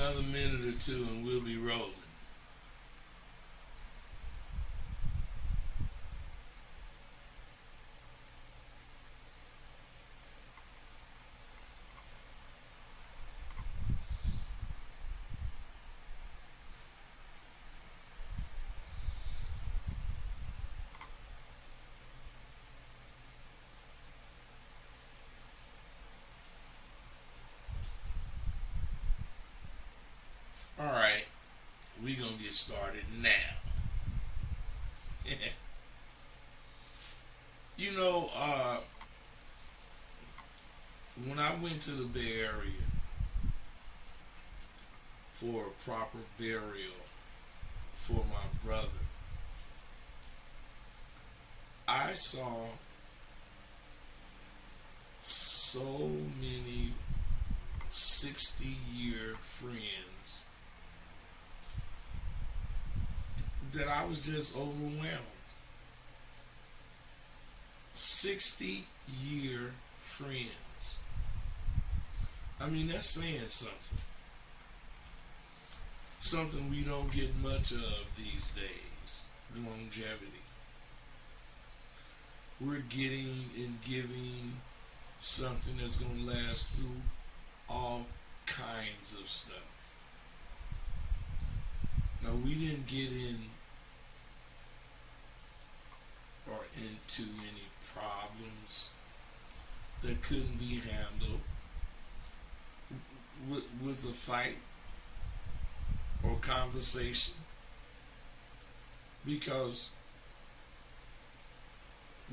another minute or two and we'll be rolling. All right, we gonna get started now. you know, when I went to the Bay Area for a proper burial for my brother, I saw so many 60-year friends that I was just overwhelmed. 60-year friends. I mean, that's saying something. Something we don't get much of these days. Longevity. We're getting and giving something that's going to last through all kinds of stuff. Now, we didn't get in or into any problems that couldn't be handled with a fight or conversation, because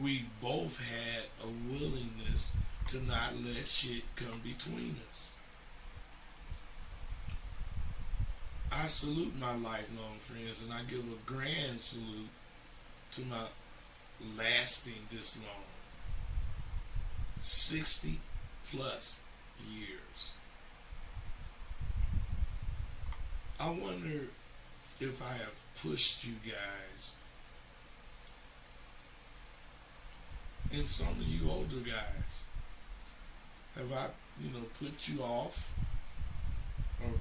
we both had a willingness to not let shit come between us. I salute my lifelong friends, and I give a grand salute to my lasting this long. 60 plus years. I wonder if I have pushed you guys, and some of you older guys, have I, put you off or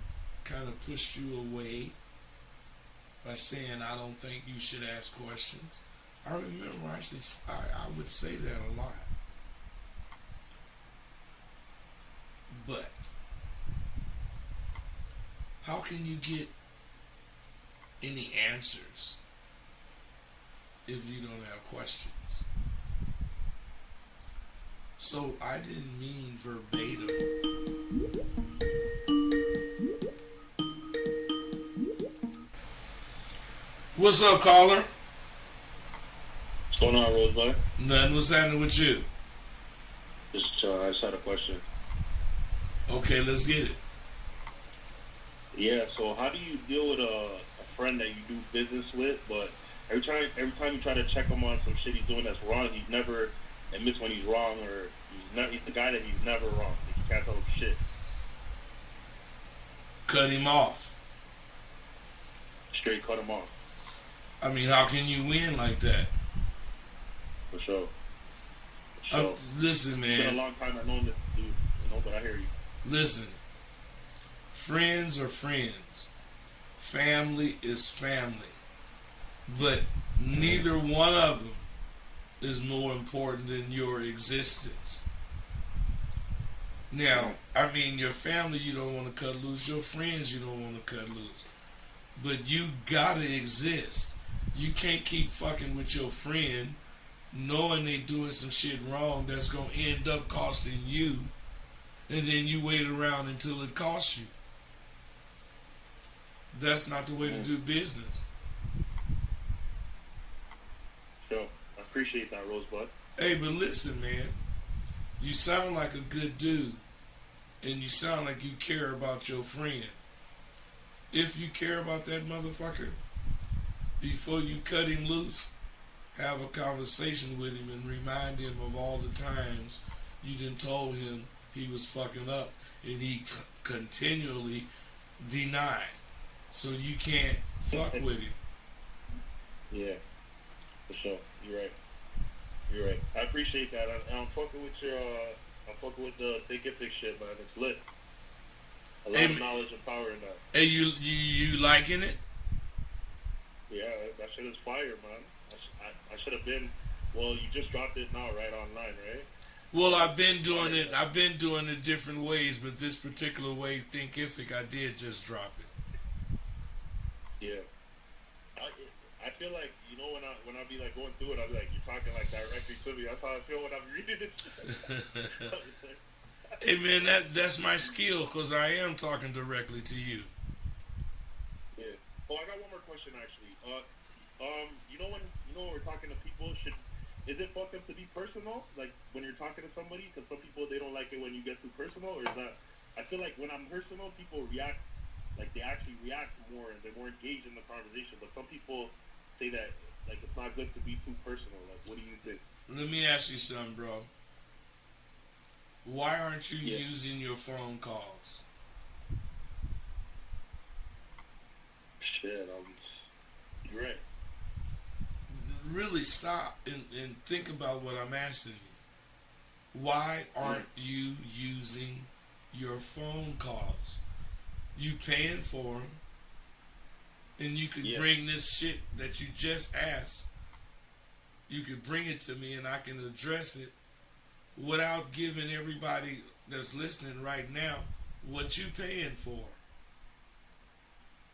kind of pushed you away by saying I don't think you should ask questions? I remember I would say that a lot. But how can you get any answers if you don't have questions? So I didn't mean verbatim. What's up, caller? What's going on, Rosebud? Nothing. What's happening with you? I just had a question. Okay, let's get it. Yeah, so how do you deal with a friend that you do business with, but every time you try to check him on some shit he's doing that's wrong, he never admits when he's wrong, or he's the guy that he's never wrong. He can't tell shit. Cut him off. Straight cut him off. I mean, how can you win like that? For sure. For sure. Listen, man. It's been a long time I've known this dude, but I hear you. Listen. Friends are friends. Family is family. But neither one of them is more important than your existence. Now, I mean, your family you don't want to cut loose. Your friends you don't want to cut loose. But you gotta exist. You can't keep fucking with your friend knowing they doing some shit wrong that's gonna end up costing you, and then you wait around until it costs you. That's not the way to do business. Sure. I appreciate that, Rosebud. Hey, but listen, man. You sound like a good dude, and you sound like you care about your friend. If you care about that motherfucker, before you cut him loose, have a conversation with him and remind him of all the times you done told him he was fucking up, and he continually denied. So you can't fuck with him. Yeah, for sure. You're right. You're right. I appreciate that. I'm fucking with your. I'm fucking with the Think It Fix shit, man. It's lit. A lot of And, knowledge and power in that. and you liking it? Yeah, that shit is fire, man. I should have been. Well, you just dropped it now, right online, right? Well, I've been Fire, doing it. man. I've been doing it different ways, but this particular way, Thinkific, I did just drop it. Yeah. I, I feel like when I be like going through it, I'll be like, you're talking like directly to me. That's how I feel when I'm reading it. Hey man, that's my skill because I am talking directly to you. Yeah. Oh, I got one more question actually. When we're talking to people, is it fucked up to be personal? Like when you're talking to somebody, because some people they don't like it when you get too personal, or is that? I feel like when I'm personal, people react like they actually react more and they're more engaged in the conversation. But some people say that like it's not good to be too personal. Like, what do you think? Let me ask you something, bro. Why aren't you Yeah. using your phone calls? Shit, you're right. Really stop and think about what I'm asking you. Why aren't you using your phone calls? You paying for them, and you could Yeah. bring this shit that you just asked. You could bring it to me, and I can address it without giving everybody that's listening right now what you paying for.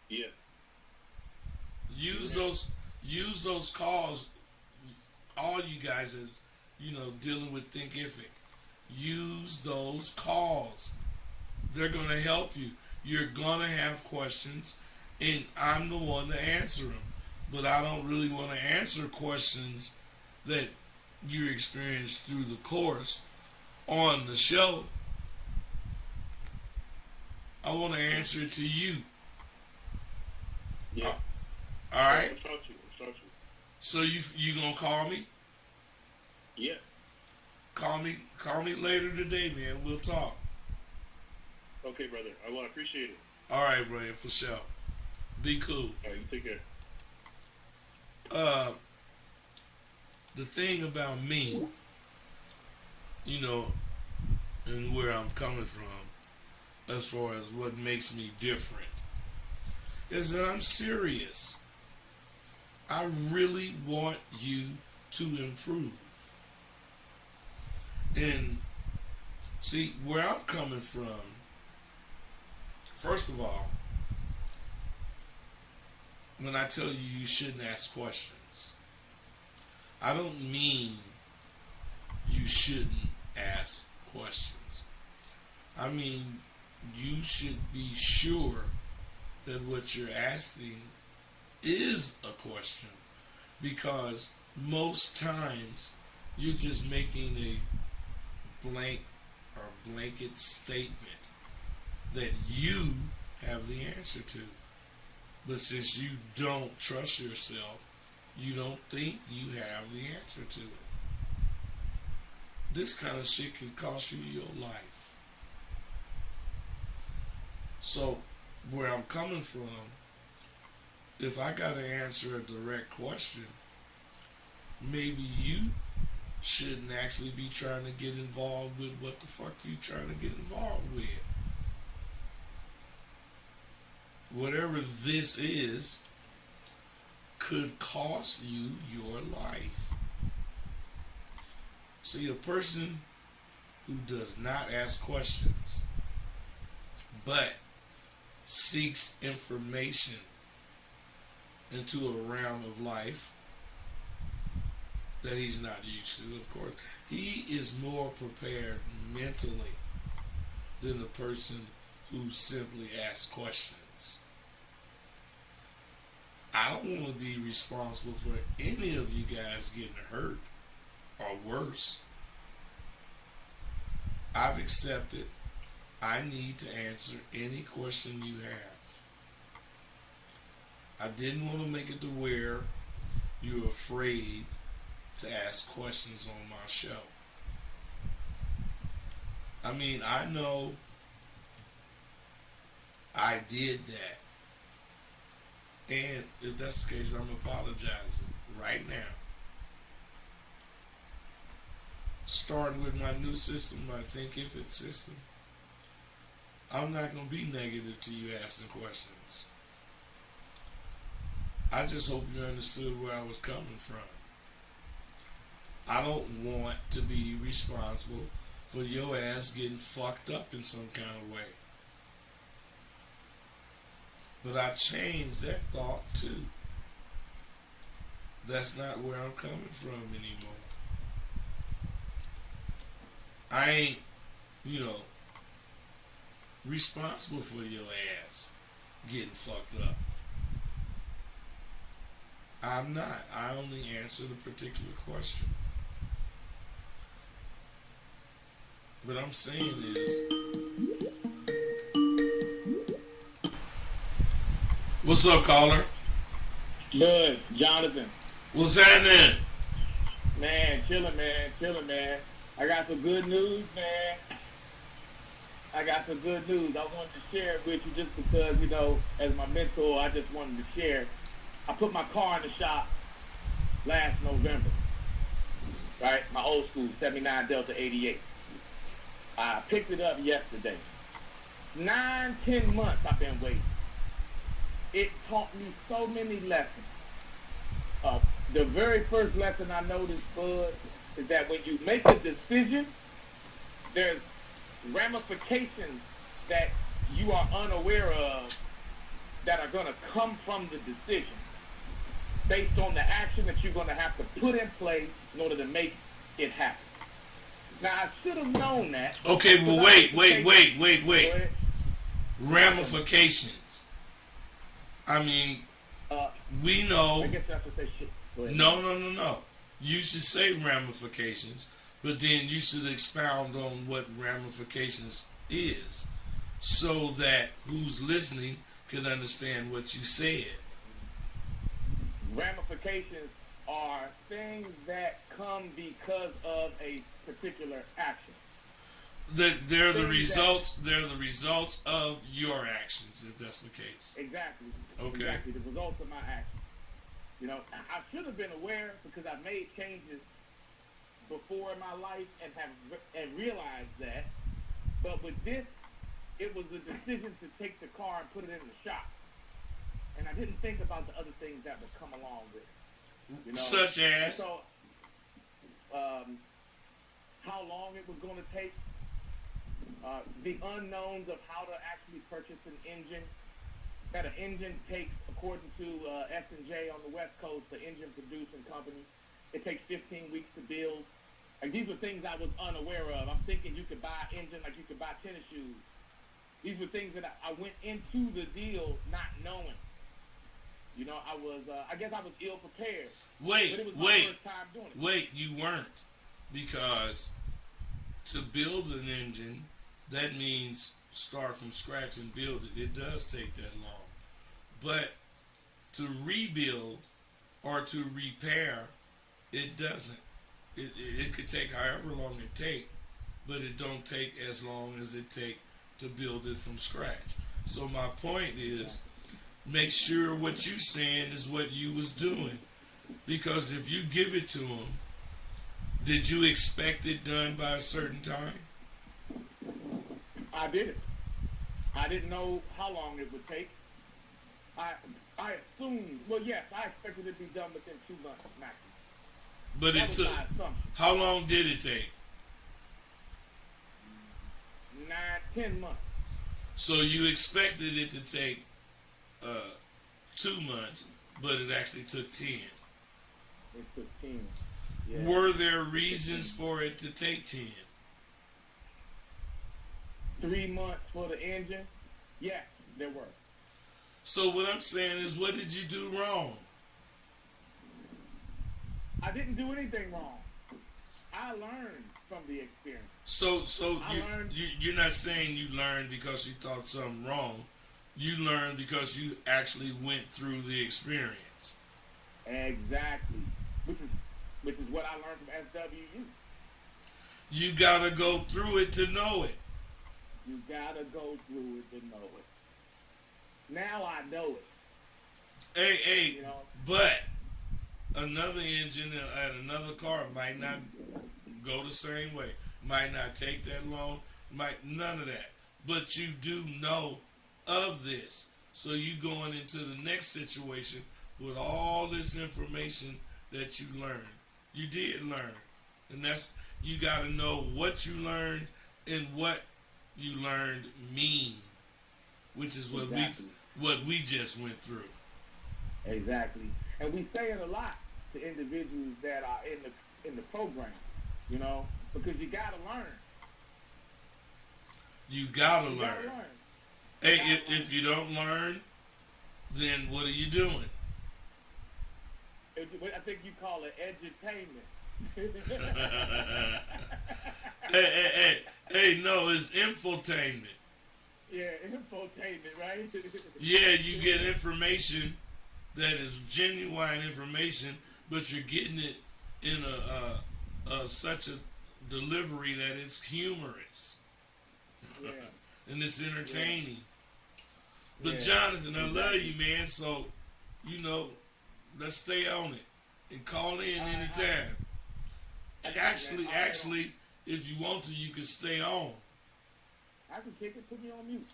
Yeah. Use those calls. All you guys is dealing with Thinkific. Use those calls. They're gonna help you. You're gonna have questions, and I'm the one to answer them. But I don't really want to answer questions that you experienced through the course on the show. I want to answer it to you. Yeah. All right. I'm shout you. So you gonna call me? Yeah. Call me later today, man. We'll talk. Okay, brother. I will appreciate it. All right, Brian, for sure. Be cool. All right, you take care. The thing about me, and where I'm coming from, as far as what makes me different, is that I'm serious. I really want you to improve. And see, where I'm coming from, first of all, when I tell you shouldn't ask questions, I don't mean you shouldn't ask questions. I mean you should be sure that what you're asking is a question, because most times you're just making a blanket statement that you have the answer to. But since you don't trust yourself, you don't think you have the answer to it. This kind of shit could cost you your life. So, where I'm coming from, if I got to answer a direct question, maybe you shouldn't actually be trying to get involved with what the fuck you trying to get involved with. Whatever this is could cost you your life. See, a person who does not ask questions but seeks information into a realm of life that he's not used to, of course, he is more prepared mentally than the person who simply asks questions. I don't want to be responsible for any of you guys getting hurt or worse. I've accepted I need to answer any question you have. I didn't want to make it to where you're afraid to ask questions on my show. I mean, I know I did that. And if that's the case, I'm apologizing right now. Starting with my new system, my Thinkific system, I'm not gonna be negative to you asking questions. I just hope you understood where I was coming from. I don't want to be responsible for your ass getting fucked up in some kind of way. But I changed that thought too. That's not where I'm coming from anymore. I ain't, responsible for your ass getting fucked up. I'm not. I only answered a particular question. What I'm saying is, what's up, caller? Good, Jonathan. What's happening? Man, chilling, man. I got some good news, man. I wanted to share it with you just because, as my mentor, I just wanted to share. I put my car in the shop last November, right? My old school, 79 Delta 88. I picked it up yesterday. 9-10 months I've been waiting. It taught me so many lessons. The very first lesson I noticed, Bud, is that when you make a decision, there's ramifications that you are unaware of that are going to come from the decision based on the action that you're going to have to put in place in order to make it happen. Now, I should have known that. Okay, well, wait. Ramifications. I mean, we know. I guess that's what they should. No. You should say ramifications, but then you should expound on what ramifications is, so that who's listening can understand what you said. Ramifications are things that come because of a particular action. They're the results. They're the results of your actions, if that's the case. Exactly. Okay. Exactly. The results of my actions. I should have been aware because I made changes before in my life and realized that. But with this, it was a decision to take the car and put it in the shop, and I didn't think about the other things that would come along with it. Such as? So, how long it was going to take, the unknowns of how to actually purchase an engine. That an engine takes, according to S&J on the West Coast, the engine producing company, it takes 15 weeks to build. Like, these were things I was unaware of. I'm thinking you could buy an engine like you could buy tennis shoes. These were things that I went into the deal not knowing. I guess I was ill prepared. But it was my first time doing it. Wait, you weren't. Because to build an engine, that means start from scratch and build it. It does take that long. But to rebuild or to repair, it doesn't. It could take however long it take, but it don't take as long as it take to build it from scratch. So my point is, make sure what you saying is what you was doing. Because if you give it to them, did you expect it done by a certain time? I didn't. I didn't know how long it would take. I assumed, yes, I expected it to be done within 2 months maximum. But it took, how long did it take? 9-10 months. So you expected it to take 2 months, but it actually took 10. It took 10. Yeah. Were there reasons for it to take 10? 3 months for the engine? Yes, there were. So what I'm saying is, what did you do wrong? I didn't do anything wrong. I learned from the experience. So you're not saying you learned because you thought something wrong. You learned because you actually went through the experience. Exactly. Which is what I learned from SWU. You gotta go through it to know it. You gotta go through it to know it. Now I know it. Hey, but another engine and another car might not go the same way. Might not take that long. None of that. but you do know of this. So you going into the next situation with all this information that you learned. You did learn. And that's, you got to know what you learned and what you learned mean, which is what Exactly. we just went through. Exactly. And we say it a lot to individuals that are in the program, you know, because you gotta learn. You gotta You learn. gotta learn. Hey, gotta if you don't learn, then what are you doing? I think you call it edutainment. Hey, no, it's infotainment. Yeah, infotainment, right? Yeah, you get information that is genuine information, but you're getting it in a such a delivery that is humorous Yeah. and it's entertaining. But Yeah. Jonathan, I love you, man. So, you know, let's stay on it and call in anytime. And actually, if you want to, you can stay on. I can kick it, put me on mute.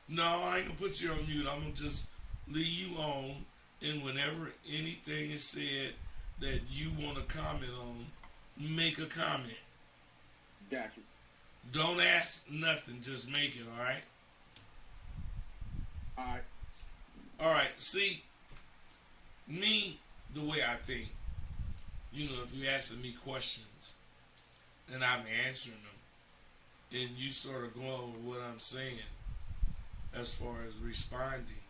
No, I ain't gonna put you on mute. I'm gonna just leave you on, and whenever anything is said that you want to comment on, make a comment. Got you. Don't ask nothing. Just make it. All right. All right. All right. See, me, the way I think. You know, if you're asking me questions, and I'm answering them, and you sort of going with what I'm saying, as far as responding,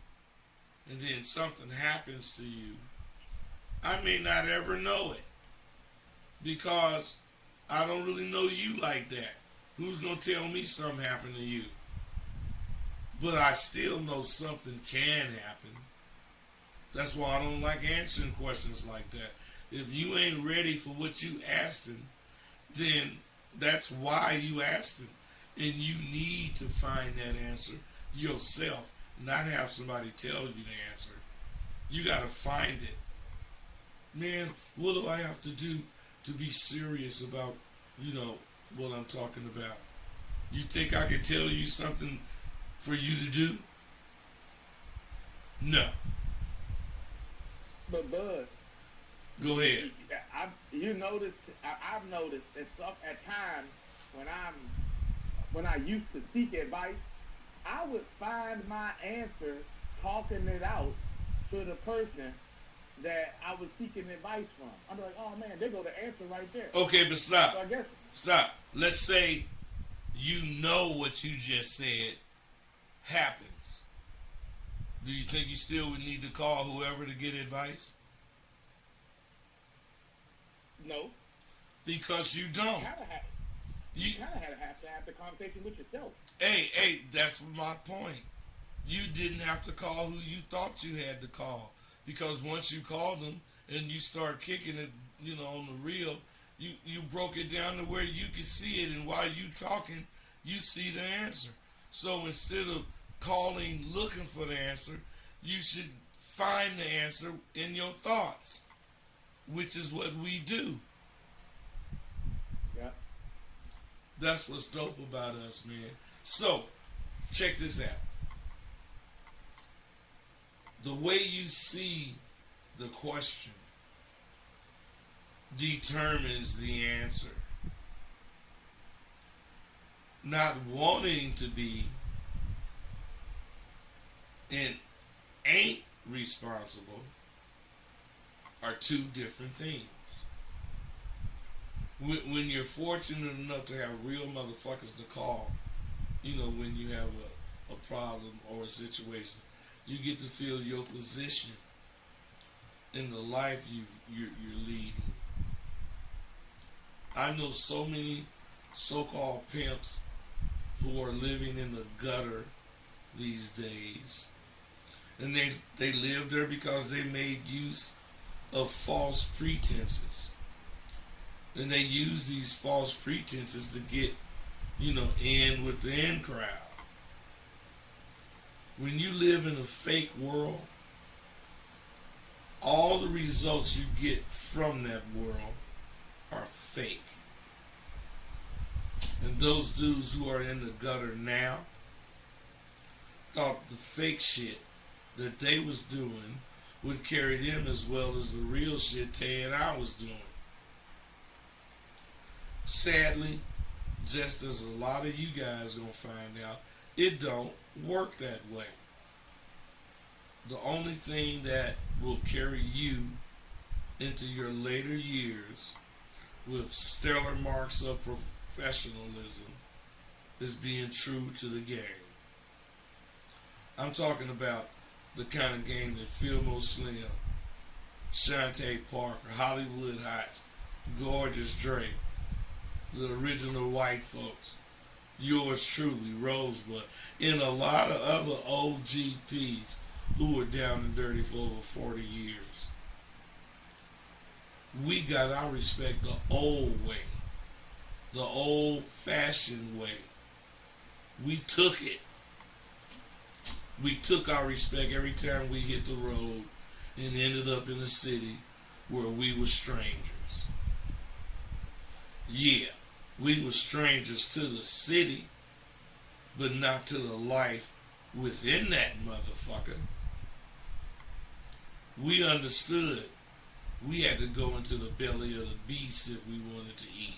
and then something happens to you, I may not ever know it because I don't really know you like that. Who's gonna tell me something happened to you? But I still know something can happen. That's why I don't like answering questions like that. If you ain't ready for what you asked him, then that's why you asked him. And you need to find that answer yourself, not have somebody tell you the answer. You got to find it. Man, what do I have to do to be serious about, you know, what I'm talking about? You think I could tell you something for you to do? No. But Bud, Go ahead. I've noticed that at times when I used to seek advice, I would find my answer talking it out to the person that I was seeking advice from. I'm like, oh man, there go the answer right there. Okay, but stop. So I guess Stop. Let's say you know what you just said happens. Do you think you still would need to call whoever to get advice? no. Because you don't. You kind of have to have the conversation with yourself. Hey, that's my point. You didn't have to call who you thought you had to call. Because once you called them and you start kicking it, you know, on the reel, you broke it down to where you could see it, and while you talking, you see the answer. So instead of calling looking for the answer, you should find the answer in your thoughts, which is what we do. Yeah. That's what's dope about us, man. So, check this out. The way you see the question determines the answer. Not wanting to be and ain't responsible are two different things. When you're fortunate enough to have real motherfuckers to call, you know, when you have a problem or a situation, you get to feel your position in the life you're leading. I know so many so-called pimps who are living in the gutter these days. And they live there because they made use of false pretenses. And they use these false pretenses to get, you know, in with the in crowd. When you live in a fake world, all the results you get from that world are fake. And those dudes who are in the gutter now thought the fake shit that they was doing would carry them as well as the real shit Tay and I was doing. Sadly, just as a lot of you guys gonna find out, it don't work that way. The only thing that will carry you into your later years with stellar marks of professionalism is being true to the game. I'm talking about the kind of game that Fillmore Slim, Shantae Parker, Hollywood Heights, Gorgeous Dre, the original white folks, yours truly, Rosebud, and a lot of other old GPs who were down and dirty for over 40 years. We got our respect the old way, the old-fashioned way. We took it. We took our respect every time we hit the road and ended up in a city where we were strangers. Yeah, we were strangers to the city, but not to the life within that motherfucker. We understood we had to go into the belly of the beast if we wanted to eat.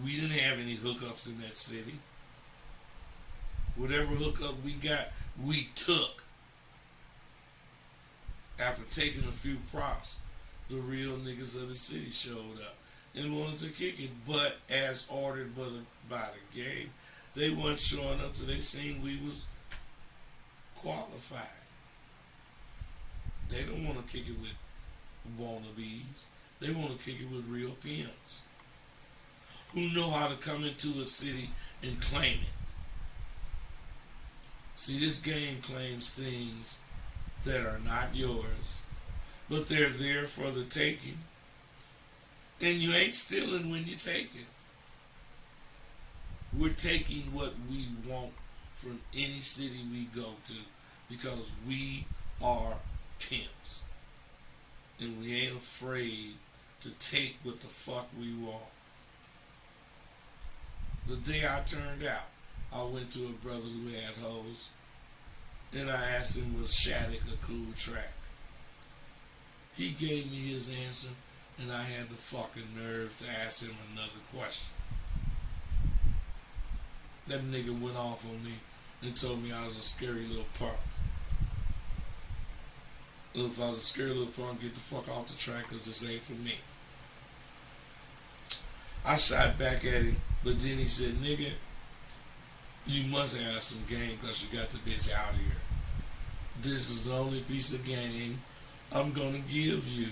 We didn't have any hookups in that city. Whatever hookup we got, we took. After taking a few props, the real niggas of the city showed up and wanted to kick it, but as ordered by the game, they weren't showing up till they seen we was qualified. They don't want to kick it with wannabes. They want to kick it with real pimps who know how to come into a city and claim it. See, this game claims things that are not yours, but they're there for the taking. And you ain't stealing when you take it. We're taking what we want from any city we go to because we are pimps. And we ain't afraid to take what the fuck we want. The day I turned out, I went to a brother who had hoes, and I asked him, was Shattuck a cool track? He gave me his answer, and I had the fucking nerve to ask him another question. That nigga went off on me and told me I was a scary little punk. If I was a scary little punk, get the fuck off the track because this ain't for me. I shot back at him, but then he said, nigga, you must have some game because you got the bitch out here. This is the only piece of game I'm going to give you.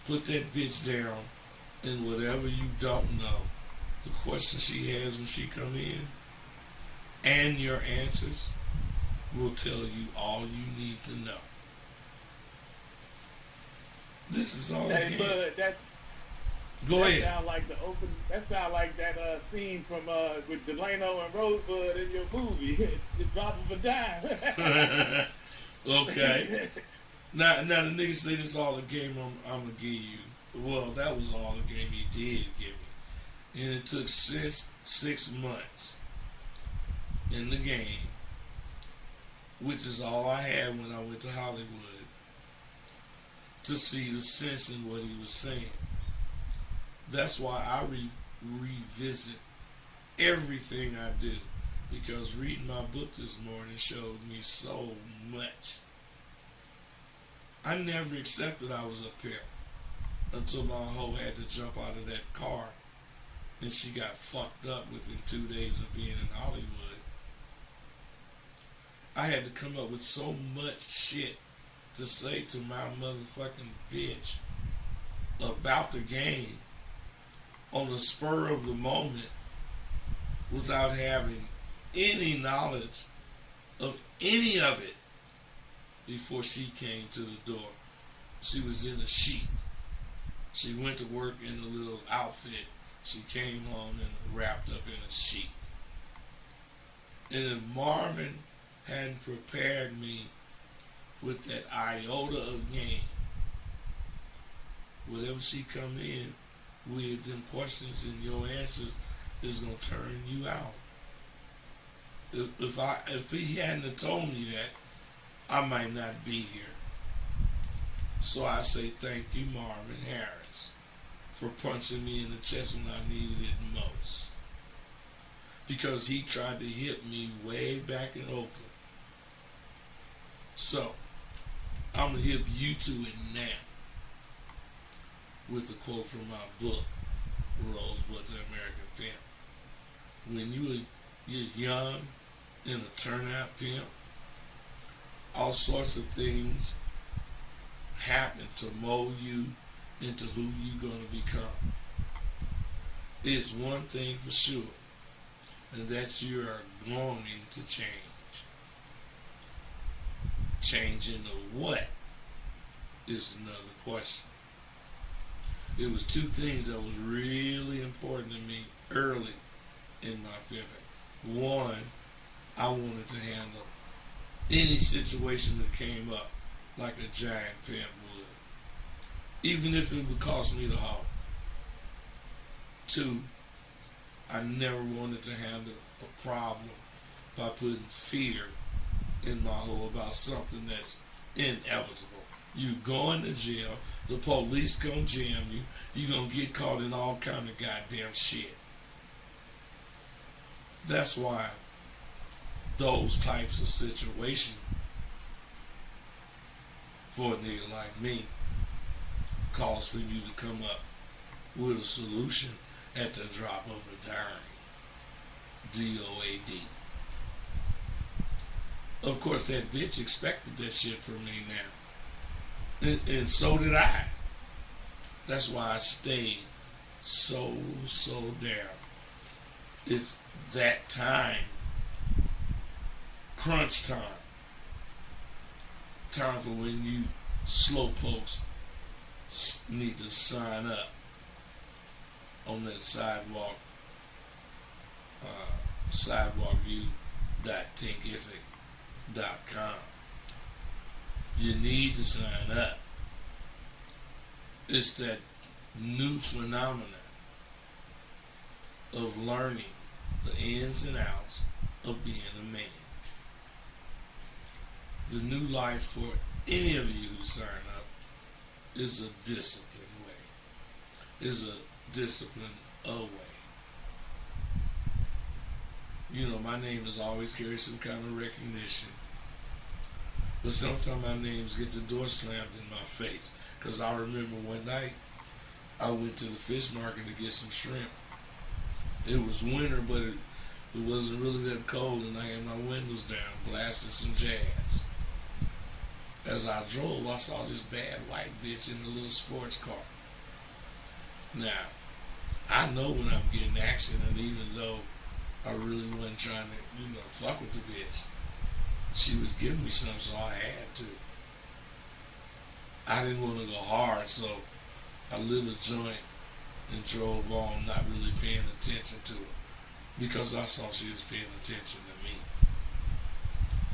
Put that bitch down, and whatever you don't know, the question she has when she come in, and your answers will tell you all you need to know. This is all Hey, game. Bud, Go ahead. That sound like that scene from with Delano and Rosebud in your movie, The Drop of a Dime. Okay. Now the nigga say this all the game I'm gonna give you. Well, that was all the game he did give me, and it took 6 months in the game, which is all I had when I went to Hollywood, to see the sense in what he was saying. That's why I revisit everything I do, because reading my book this morning showed me so much. I never accepted I was a pimp until my hoe had to jump out of that car and she got fucked up within 2 days of being in Hollywood. I had to come up with so much shit to say to my motherfucking bitch about the game on the spur of the moment without having any knowledge of any of it before she came to the door. She was in a sheet. She went to work in a little outfit. She came home and wrapped up in a sheet. And if Marvin hadn't prepared me with that iota of game, whatever she come in with, them questions and your answers is going to turn you out. If he hadn't have told me that, I might not be here. So I say thank you, Marvin Harris, for punching me in the chest when I needed it most. Because he tried to hit me way back in Oakland. So, I'm going to hip you to it now with a quote from my book, Rosebud the American Pimp. When you're young and a turnout pimp, all sorts of things happen to mold you into who you're going to become. It's one thing for sure, and that you are going to change. Changing the what is another question. It was two things that was really important to me early in my pimping. One, I wanted to handle any situation that came up like a giant pimp would, even if it would cost me the haul. Two, I never wanted to handle a problem by putting fear in my hole about something that's inevitable. You going to jail, the police gonna jam you, you gonna get caught in all kind of goddamn shit. That's why those types of situations for a nigga like me calls for you to come up with a solution at the drop of a dime. DOAD. Of course, that bitch expected that shit from me now. And so did I. That's why I stayed so down. It's that time. Crunch time. Time for when you slowpokes need to sign up on that sidewalkview.thinkific.com. You need to sign up. It's that new phenomenon of learning the ins and outs of being a man. The new life for any of you who sign up is a disciplined way. Is a disciplined way. You know, my name has always carried some kind of recognition. But sometimes my names get the door slammed in my face. Because I remember one night, I went to the fish market to get some shrimp. It was winter, but it wasn't really that cold, and I had my windows down, blasting some jazz. As I drove, I saw this bad white bitch in a little sports car. Now, I know when I'm getting action, and even though I really wasn't trying to, fuck with the bitch, she was giving me something, so I had to. I didn't want to go hard, so I lit a joint and drove on, not really paying attention to her, because I saw she was paying attention to me.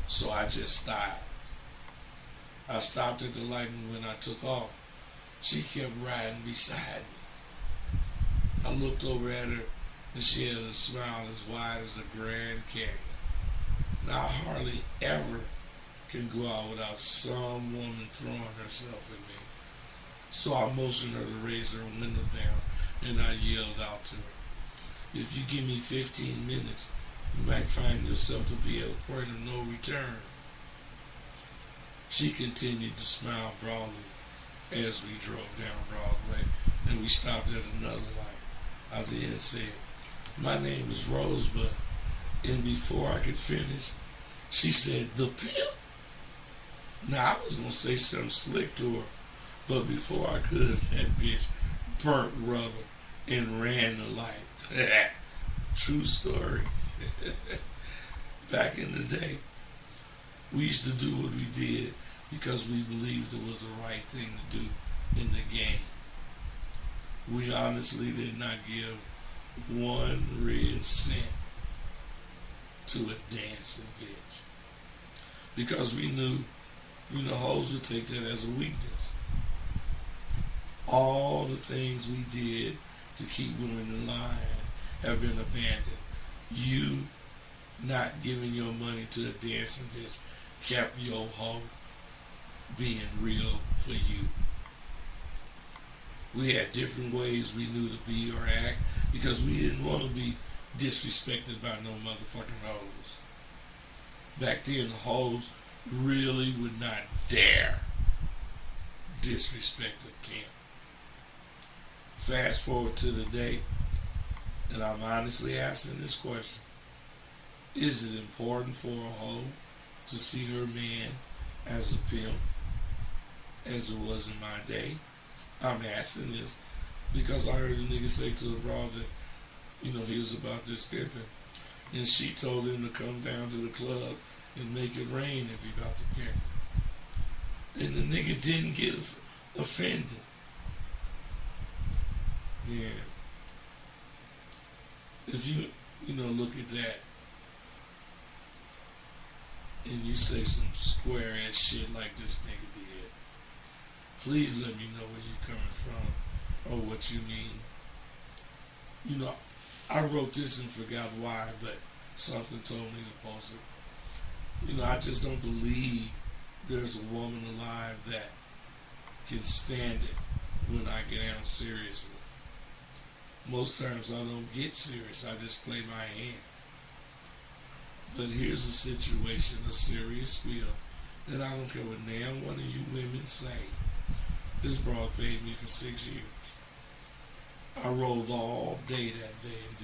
So I just stopped. I stopped at the light, and when I took off, she kept riding beside me. I looked over at her, and she had a smile as wide as the Grand Canyon. Now, I hardly ever can go out without some woman throwing herself at me. So I motioned her to raise her window down, and I yelled out to her, "If you give me 15 minutes, you might find yourself to be at a point of no return." She continued to smile broadly as we drove down Broadway, and we stopped at another light. I then said, "My name is Rosebud," and before I could finish, she said, "The pimp?" Now, I was going to say something slick to her, but before I could, that bitch burnt rubber and ran the light. True story. Back in the day, we used to do what we did because we believed it was the right thing to do in the game. We honestly did not give 1 red cent to a dancing bitch, because we knew, hoes would take that as a weakness. All the things we did to keep women in line have been abandoned. You not giving your money to a dancing bitch kept your hoe being real for you. We had different ways we knew to be or act because we didn't want to be disrespected by no motherfucking hoes. Back then, the hoes really would not dare disrespect a pimp. Fast forward to the day, and I'm honestly asking this question. Is it important for a hoe to see her man as a pimp as it was in my day? I'm asking this because I heard a nigga say to a broad that, he was about this pimping. And she told him to come down to the club and make it rain if he about to pimp it. And the nigga didn't get offended. Yeah. If you look at that and you say some square ass shit like this nigga did, please let me know where you're coming from or what you mean. I wrote this and forgot why, but something told me to post it. I just don't believe there's a woman alive that can stand it when I get down seriously. Most times I don't get serious, I just play my hand. But here's a situation, a serious spiel, that I don't care what damn one of you women say. This broad paid me for 6 years. I rolled all day that day and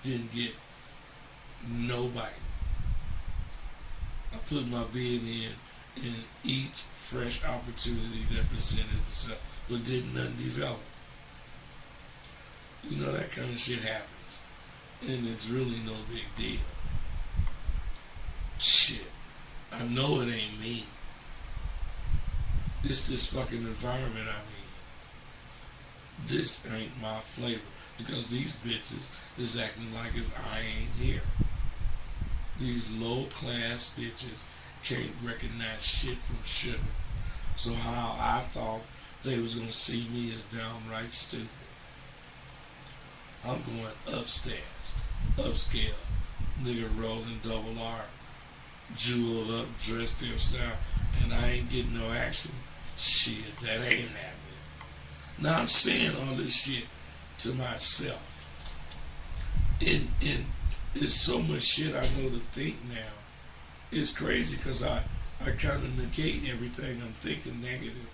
didn't get nobody. I put my bid in each fresh opportunity that presented itself, but did nothing develop. That kind of shit happens. And it's really no big deal. Shit. I know it ain't me. It's this fucking environment I'm in. This ain't my flavor. Because these bitches is acting like if I ain't here. These low class bitches can't recognize shit from sugar. So how I thought they was gonna see me as downright stupid. I'm going upstairs, upscale, nigga rolling double R, jeweled up, dressed pimp style, and I ain't getting no action. Shit, that ain't happening. Now I'm saying all this shit to myself. And there's so much shit I know to think now. It's crazy because I kind of negate everything I'm thinking negative.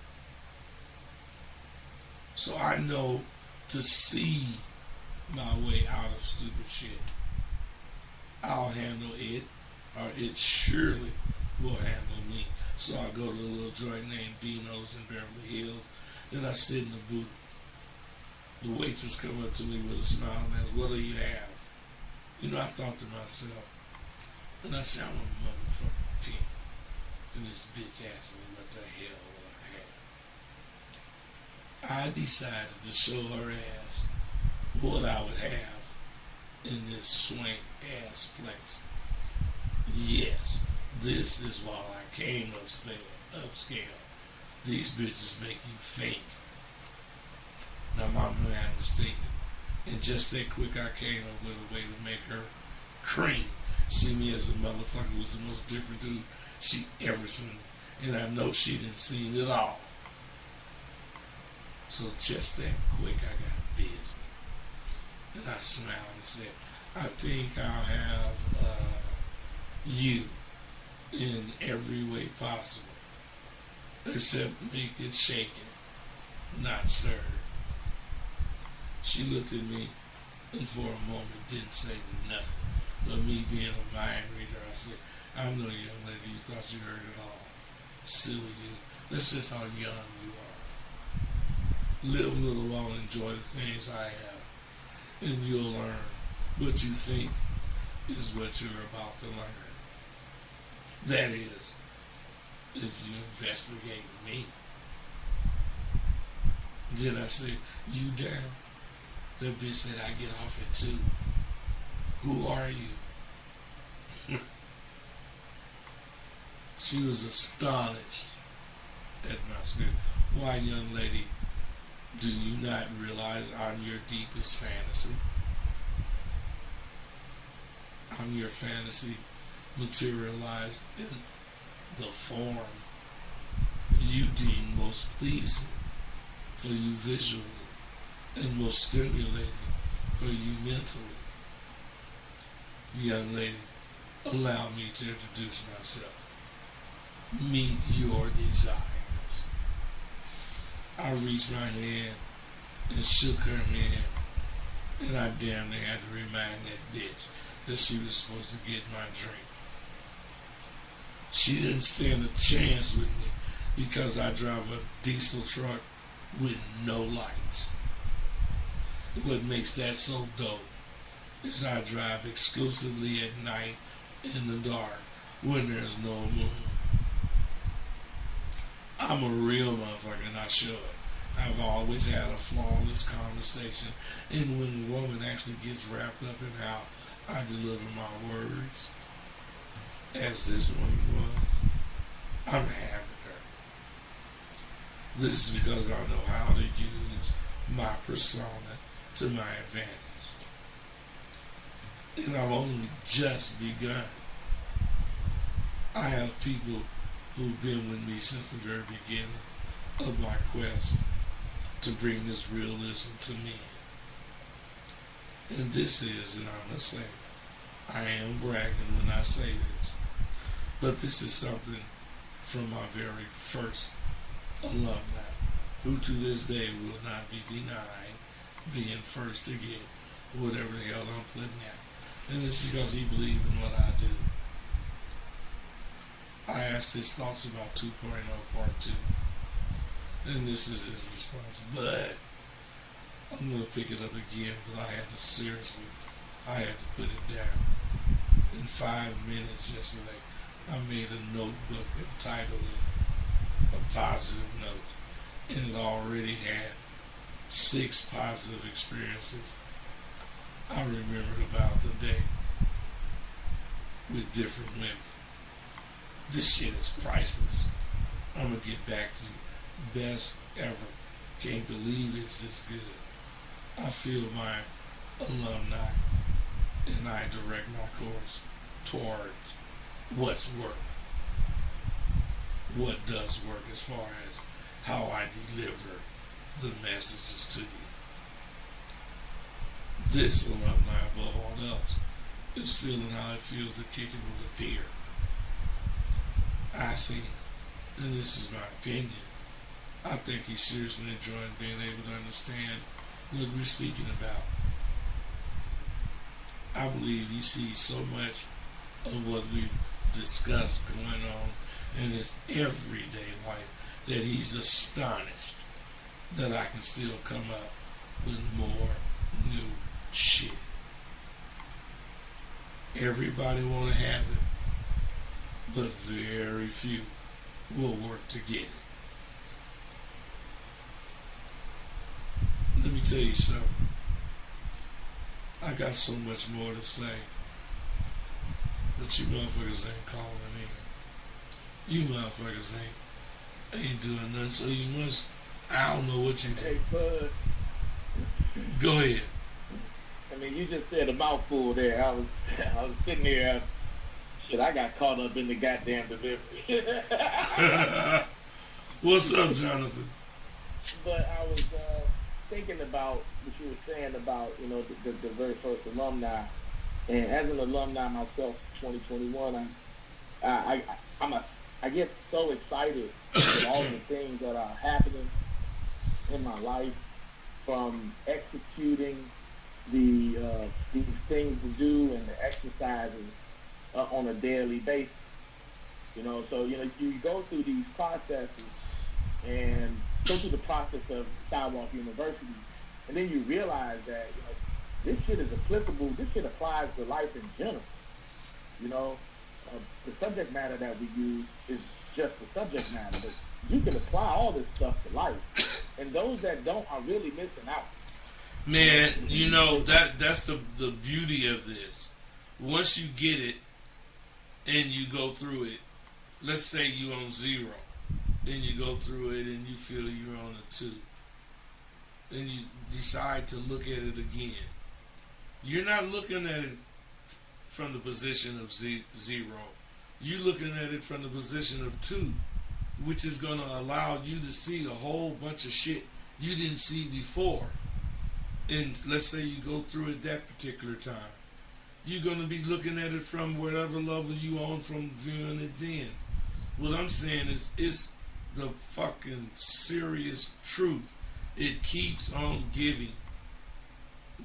So I know to see my way out of stupid shit. I'll handle it, or it surely will handle me. So I go to a little joint named Dino's in Beverly Hills, and I sit in the booth. The waitress come up to me with a smile and asks, "What do you have?" I thought to myself, and I said, "I'm a motherfucking pimp." And this bitch asked me what the hell would I have. I decided to show her ass what I would have in this swank ass place. Yes, this is why I came upscale. These bitches make you think. Now my man was thinking, and just that quick I came up with a way to make her cream. See me as a motherfucker who was the most different dude she ever seen. And I know she didn't see it all. So just that quick I got busy. And I smiled and said, "I think I'll have you in every way possible, except make it shaken, not stirred." She looked at me and for a moment didn't say nothing. But me being a mind reader, I said, "I know, young lady, you thought you heard it all. Silly you. That's just how young you are. Live a little while and enjoy the things I have, and you'll learn what you think is what you're about to learn. That is, if you investigate me." Then I said, "You down?" That bitch said, "I get off at 2. Who are you?" She was astonished at my spirit. "Why, young lady, do you not realize I'm your deepest fantasy?" I'm your fantasy materialized in the form you deem most pleasing for you visually and most stimulating for you mentally. Young lady, allow me to introduce myself. Meet your desires. I reached my hand and shook her hand, and I damn near had to remind that bitch that she was supposed to get my drink. She didn't stand a chance with me because I drive a diesel truck with no lights. What makes that so dope is I drive exclusively at night in the dark when there's no moon. I'm a real motherfucker and I show it. I've always had a flawless conversation, and when the woman actually gets wrapped up in how I deliver my words, as this woman was, I'm having her. This is because I know how to use my persona to my advantage. And I've only just begun. I have people who've been with me since the very beginning of my quest to bring this realism to men. And this is, and I must say, I am bragging when I say this, but this is something from my very first alumni, who to this day will not be denied being first to get whatever the hell I'm putting out. And it's because he believed in what I do. I asked his thoughts about 2.0 Part 2. And this is his response. But I'm going to pick it up again, but I had to put it down. In 5 minutes yesterday, I made a notebook entitled it A Positive Note. And it already had 6 positive experiences I remembered about the day with different women. This shit is priceless. I'm going to get back to you. Best ever. Can't believe it's this good. I feel my alumni and I direct my course towards what's work. What does work as far as how I deliver the messages to you. This alumni, above all else, is feeling how it feels to kick it with a peer. I think, and this is my opinion, I think he's seriously enjoying being able to understand what we're speaking about. I believe he sees so much of what we've discussed going on in his everyday life that he's astonished that I can still come up with more new shit. Everybody want to have it, but very few will work to get it. Let me tell you something. I got so much more to say, but you motherfuckers ain't calling in. You motherfuckers ain't doing nothing, so you must, I don't know what you do. Hey, bud. Go ahead. I mean, you just said a mouthful there. I was sitting there. Shit, I got caught up in the goddamn delivery. What's up, Jonathan? But I was thinking about what you were saying about, you know, the very first alumni. And as an alumni myself, 2021, I get so excited with all the things that are happening in my life, from executing these things to do and the exercises on a daily basis. You know, so, you know, you go through these processes and go through the process of Skywalker University, and then you realize that, you know, this shit is applicable, this shit applies to life in general. You know, the subject matter that we use is just the subject matter, but you can apply all this stuff to life. And those that don't are really missing out. Man, you know, that's the beauty of this. Once you get it and you go through it, let's say you on 0, then you go through it and you feel you're on a 2. Then you decide to look at it again. You're not looking at it from the position of zero. You looking at it from the position of two, which is going to allow you to see a whole bunch of shit you didn't see before. And let's say you go through it that particular time. You're going to be looking at it from whatever level you on from viewing it then. What I'm saying is, it's the fucking serious truth. It keeps on giving.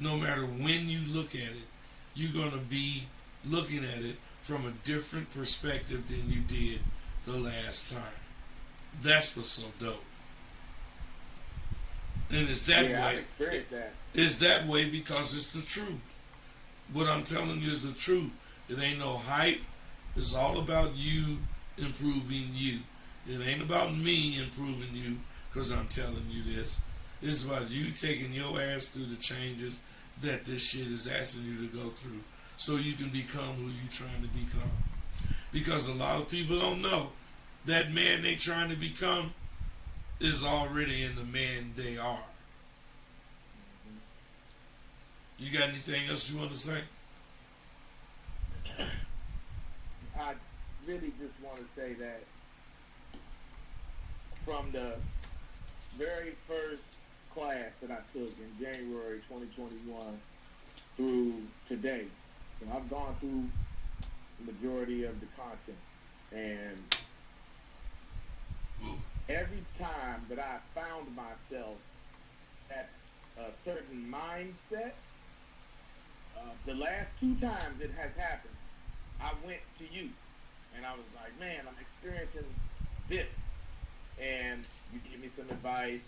No matter when you look at it, you're going to be looking at it from a different perspective than you did the last time. That's what's so dope. And it's that way. It's that way because it's the truth. What I'm telling you is the truth. It ain't no hype. It's all about you improving you. It ain't about me improving you because I'm telling you this. It's about you taking your ass through the changes that this shit is asking you to go through so you can become who you're trying to become. Because a lot of people don't know that man they trying to become is already in the man they are. You got anything else you want to say? I really just want to say that from the very first class that I took in January 2021 through today, I've gone through the majority of the content, and every time that I found myself at a certain mindset, the last two times it has happened, I went to you, and I was like, man, I'm experiencing this, and you give me some advice,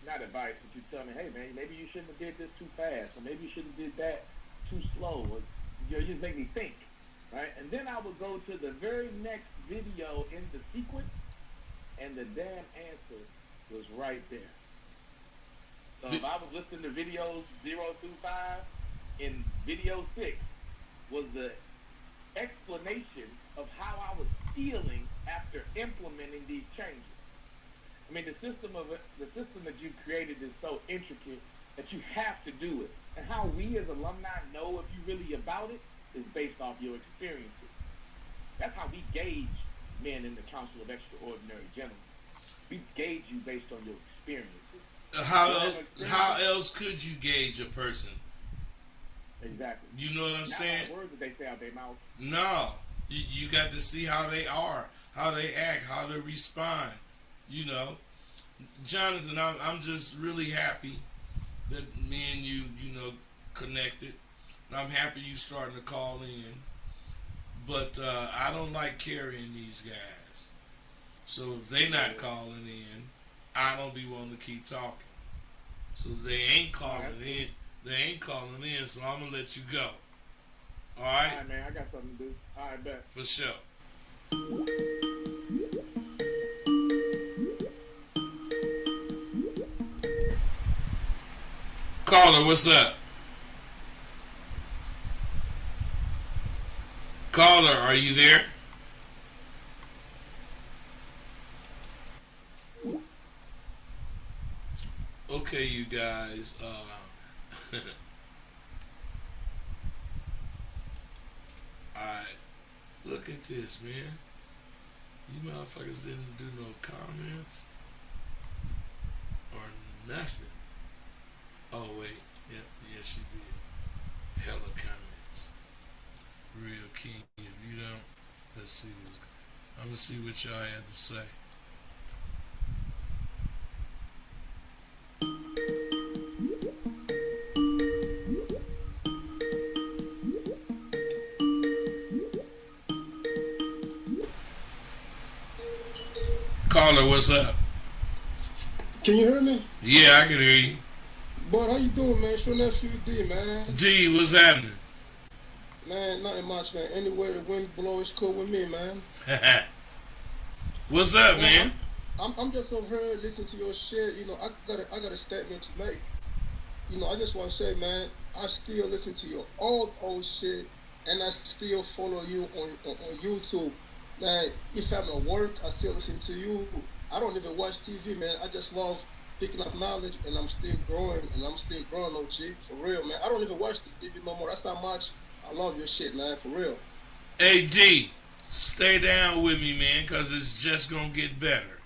not advice, but you tell me, hey man, maybe you shouldn't have did this too fast, or maybe you shouldn't have did that too slow, or you just make me think, right? And then I would go to the very next video in the sequence, and the damn answer was right there. So if I was listening to videos 0 through 5, in video 6 was the explanation of how I was feeling after implementing these changes. I mean, the system that you created is so intricate that you have to do it. And how we as alumni know if you're really about it is based off your experiences. That's how we gauge men in the Council of Extraordinary Gentlemen. We gauge you based on your experiences. How else could you gauge a person? Exactly. You know what I'm saying? Not words that they say out their mouth. No. You got to see how they are, how they act, how they respond. You know, Jonathan, I'm just really happy that me and you connected. And I'm happy you starting to call in. But I don't like carrying these guys. So if they not calling in, I don't be wanting to keep talking. So they ain't calling in. They ain't calling in, so I'm going to let you go. All right? All right, man. I got something to do. All right, bet. For sure. Caller, what's up? Caller, are you there? Okay, you guys. Alright. Look at this, man. You motherfuckers didn't do no comments or nothing. Oh, wait. Yep, yes, you did. Hella comments. Real king. If you don't, let's see what's... I'm going to see what y'all had to say. Caller, what's up? Can you hear me? Yeah, I can hear you. Bud, how you doing, man? It's your nephew D, man. D, what's happening? Man, nothing much, man. Anywhere the wind blows is cool with me, man. What's up, man? I'm just over here listening to your shit. You know, I got a statement to make. You know, I just want to say, man, I still listen to your old shit, and I still follow you on YouTube. Man, if I'm at work, I still listen to you. I don't even watch TV, man. I just love picking up knowledge, and I'm still growing, OG, for real, man. I don't even watch the TV no more. That's how much I love your shit, man, for real. Hey, D, stay down with me, man, because it's just going to get better.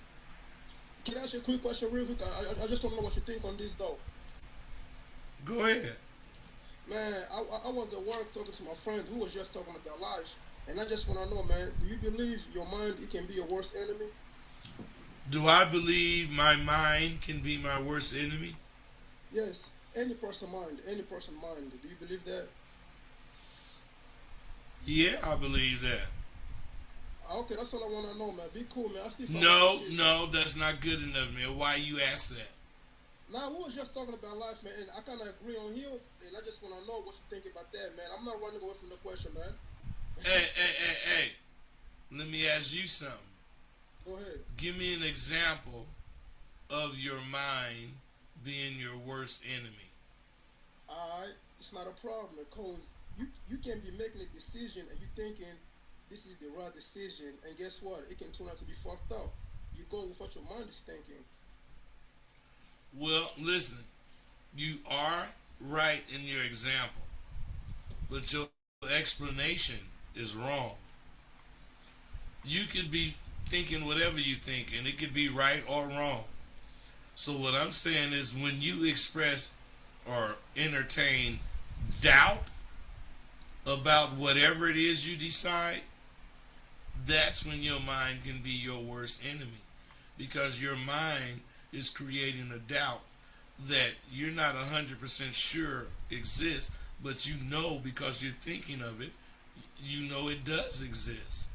Can I ask you a quick question real quick? I just want to know what you think on this, though. Go ahead. Man, I was at work talking to my friend who was just talking about life, and I just want to know, man, do you believe your mind, it can be your worst enemy? Do I believe my mind can be my worst enemy? Yes, any person mind. Do you believe that? Yeah, I believe that. Okay, that's all I want to know, man. Be cool, man. I still No, that's not good enough, man. Why you ask that? Nah, we was just talking about life, man, and I kind of agree on you, and I just want to know what you think about that, man. I'm not running away from the question, man. Hey. Let me ask you something. Go ahead. Give me an example of your mind being your worst enemy. Alright, it's not a problem, because you can be making a decision, and you thinking, this is the right decision, and guess what? It can turn out to be fucked up. You're going with what your mind is thinking. Well, listen, you are right in your example, but your explanation is wrong. You could be thinking whatever you think, and it could be right or wrong. So what I'm saying is when you express or entertain doubt about whatever it is you decide, that's when your mind can be your worst enemy, because your mind is creating a doubt that you're not 100% sure exists, but you know because you're thinking of it, you know it does exist.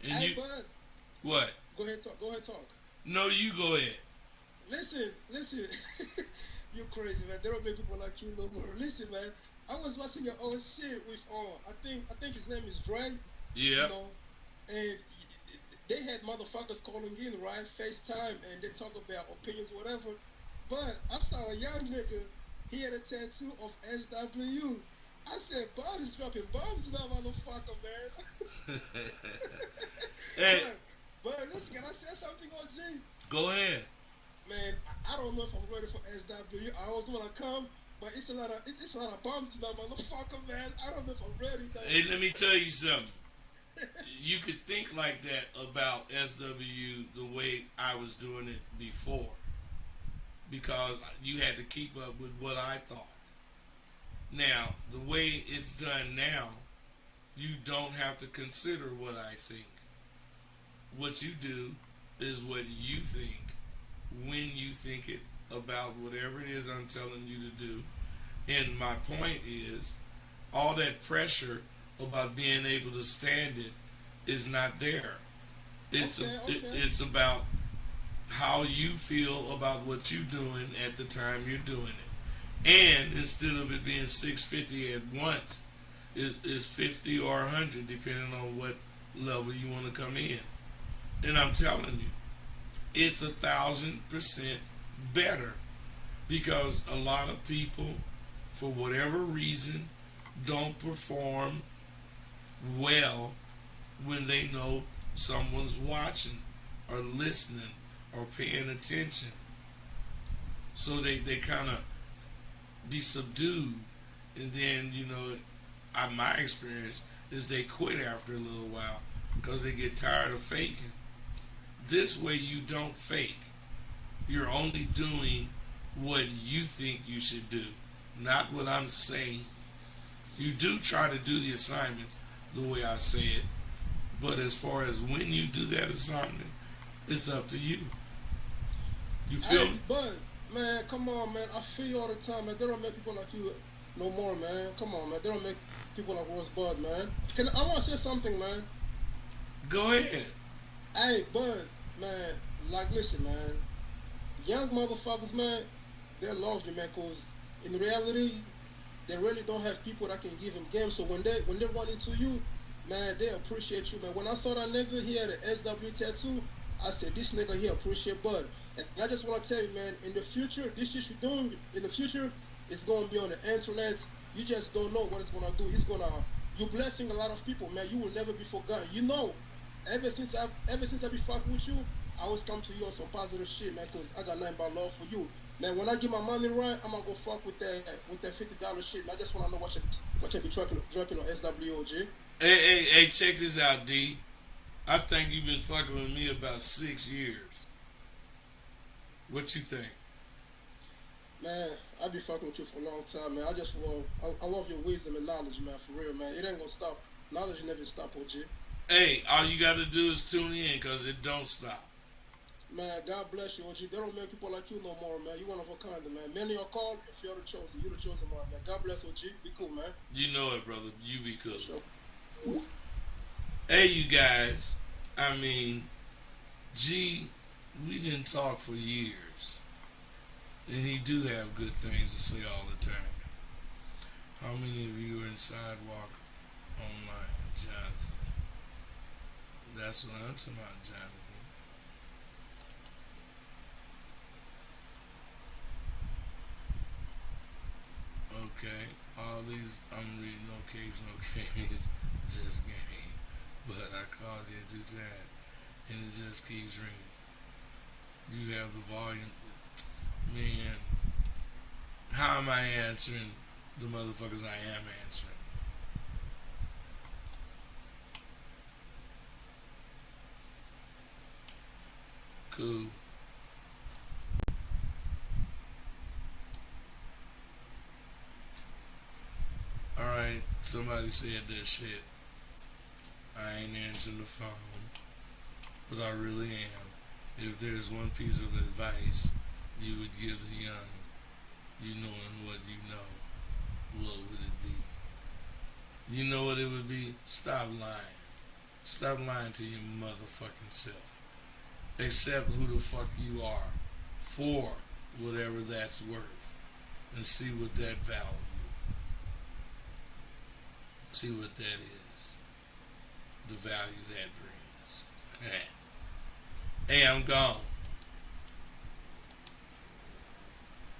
And hey, you, bud. what? Go ahead, talk. No, you go ahead. Listen. You crazy, man. They don't make people like you no more. Listen, man. I was watching your old shit with I think his name is Dre. Yeah. You know, and they had motherfuckers calling in, right? FaceTime, and they talk about opinions, whatever. But I saw a young nigga, he had a tattoo of SW. I said, Bud is dropping bombs now, motherfucker, man. Hey. But listen, can I say something, OG? Go ahead. Man, I don't know if I'm ready for SW. I always want to come, but it's a lot of bombs now, motherfucker, man. I don't know if I'm ready, though. Hey, let me tell you something. You could think like that about SW the way I was doing it before, because you had to keep up with what I thought. Now, the way it's done now, you don't have to consider what I think. What you do is what you think, when you think it, about whatever it is I'm telling you to do. And my point is, all that pressure about being able to stand it is not there. It's okay. It's about how you feel about what you're doing at the time you're doing it. And instead of it being 650 at once, is 50 or 100 depending on what level you want to come in. And I'm telling you, it's 1,000% better, because a lot of people, for whatever reason, don't perform well when they know someone's watching or listening or paying attention. So they kind of be subdued, and then, my experience is they quit after a little while because they get tired of faking. This way you don't fake. You're only doing what you think you should do, not what I'm saying. You do try to do the assignments the way I say it, but as far as when you do that assignment, it's up to you. You feel me? But, man, come on, man. I feel you all the time, man. They don't make people like you no more, man. Come on, man. They don't make people like Ross Bud, man. I want to say something, man. Go ahead. Hey, Bud, man, listen, man. Young motherfuckers, man, they love you, man, because in reality, they really don't have people that can give them game. So when they run into you, man, they appreciate you, man. When I saw that nigga, he had an SW tattoo, I said, this nigga, he appreciate Bud. And I just want to tell you, man, in the future, this shit you're doing, in the future, it's going to be on the internet. You just don't know what it's going to do. You're blessing a lot of people, man. You will never be forgotten. You know, ever since I be fucking with you, I always come to you on some positive shit, man, because I got nothing but love for you. Man, when I get my money right, I'm gonna go fuck with that $50 shit. Man, I just wanna know what you be dropping on SWOG. Hey, check this out, D. I think you've been fucking with me about 6 years. What you think? Man, I be fucking with you for a long time, man. I love your wisdom and knowledge, man. For real, man. It ain't gonna stop. Knowledge never stop, OG. Hey, all you gotta do is tune in, cause it don't stop. Man, God bless you, OG. There don't many people like you no more, man. You one of a kind, man. Many are called, if you're the chosen. You're the chosen one, man. God bless, OG. Be cool, man. You know it, brother. You be cool. Sure. Hey, you guys. I mean, G, we didn't talk for years. And he do have good things to say all the time. How many of you are in Sidewalk Online? Jonathan. That's what I'm talking about, Jonathan. Okay, all these, I'm reading no capes, no games, just game. But I called it 2 times, and it just keeps ringing. You have the volume. Man, how am I answering the motherfuckers I am answering? Cool. Alright, somebody said that shit. I ain't answering the phone, but I really am. If there's one piece of advice you would give the young, you knowing what you know, what would it be? You know what it would be? Stop lying. Stop lying to your motherfucking self. Accept who the fuck you are for whatever that's worth, and see what that value. See what that is. The value that brings. Hey, I'm gone.